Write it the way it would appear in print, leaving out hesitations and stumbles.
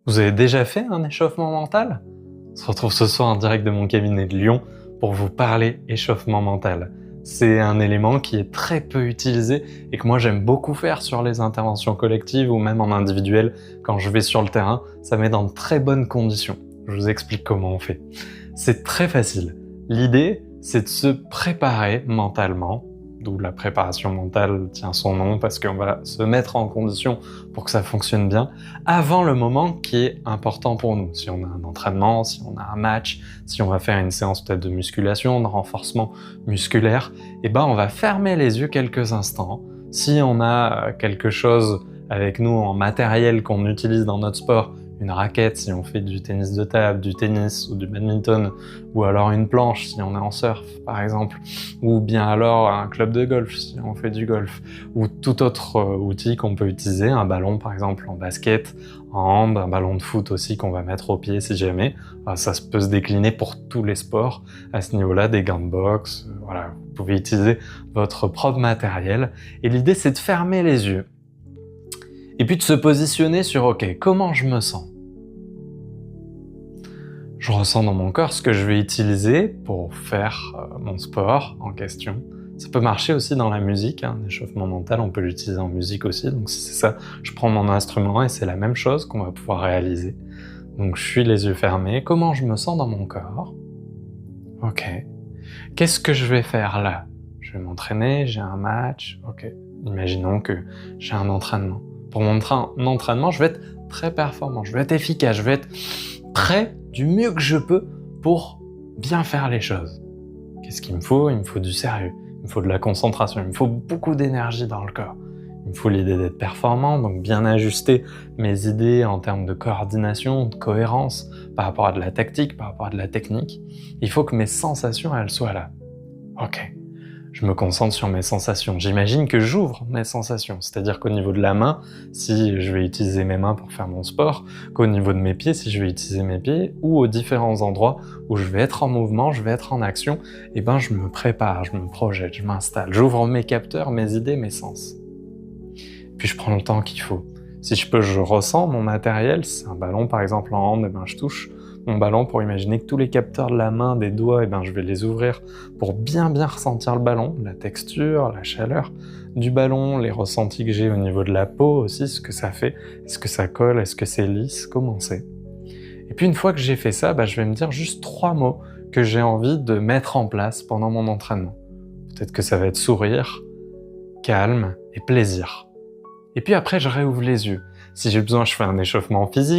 Vous avez déjà fait un échauffement mental? On se retrouve ce soir en direct de mon cabinet de Lyon pour vous parler échauffement mental. C'est un élément qui est très peu utilisé et que moi j'aime beaucoup faire sur les interventions collectives ou même en individuel quand je vais sur le terrain. Ça met dans de très bonnes conditions. Je vous explique comment on fait. C'est très facile. L'idée, c'est de se préparer mentalement, d'où la préparation mentale tient son nom parce qu'on va se mettre en condition pour que ça fonctionne bien avant le moment qui est important pour nous. Si on a un entraînement, si on a un match, si on va faire une séance peut-être de musculation, de renforcement musculaire, on va fermer les yeux quelques instants. Si on a quelque chose avec nous en matériel qu'on utilise dans notre sport, une raquette si on fait du tennis de table, du tennis ou du badminton, ou alors une planche si on est en surf par exemple, ou bien alors un club de golf si on fait du golf, ou tout autre outil qu'on peut utiliser, un ballon par exemple en basket, en hand, un ballon de foot aussi qu'on va mettre au pied si jamais. Ça peut se décliner pour tous les sports à ce niveau-là, des gants de boxe, voilà, vous pouvez utiliser votre propre matériel. Et l'idée c'est de fermer les yeux. Et puis de se positionner sur « Ok, comment je me sens ?» Je ressens dans mon corps ce que je vais utiliser pour faire mon sport en question. Ça peut marcher aussi dans la musique, un échauffement mental, on peut l'utiliser en musique aussi. Donc si c'est ça, je prends mon instrument et c'est la même chose qu'on va pouvoir réaliser. Donc je suis les yeux fermés. Comment je me sens dans mon corps? Ok. Qu'est-ce que je vais faire là? Je vais m'entraîner, j'ai un match. Ok. Imaginons que j'ai un entraînement. Pour mon entraînement, je vais être très performant, je vais être efficace, je vais être prêt du mieux que je peux pour bien faire les choses. Qu'est-ce qu'il me faut? Il me faut du sérieux, il me faut de la concentration, il me faut beaucoup d'énergie dans le corps. Il me faut l'idée d'être performant, donc bien ajuster mes idées en termes de coordination, de cohérence, par rapport à de la tactique, par rapport à de la technique. Il faut que mes sensations, elles soient là. Ok. Je me concentre sur mes sensations. J'imagine que j'ouvre mes sensations. C'est-à-dire qu'au niveau de la main, si je vais utiliser mes mains pour faire mon sport, qu'au niveau de mes pieds, si je vais utiliser mes pieds, ou aux différents endroits où je vais être en mouvement, je vais être en action, je me prépare, je me projette, je m'installe. J'ouvre mes capteurs, mes idées, mes sens. Puis je prends le temps qu'il faut. Si je peux, je ressens mon matériel. Si c'est un ballon, par exemple, en hand, je touche mon ballon pour imaginer que tous les capteurs de la main, des doigts, je vais les ouvrir pour bien ressentir le ballon, la texture, la chaleur du ballon, les ressentis que j'ai au niveau de la peau aussi, ce que ça fait, est-ce que ça colle, est-ce que c'est lisse, comment c'est. Et puis une fois que j'ai fait ça, je vais me dire juste 3 mots que j'ai envie de mettre en place pendant mon entraînement. Peut-être que ça va être sourire, calme et plaisir. Et puis après, je réouvre les yeux. Si j'ai besoin, je fais un échauffement physique.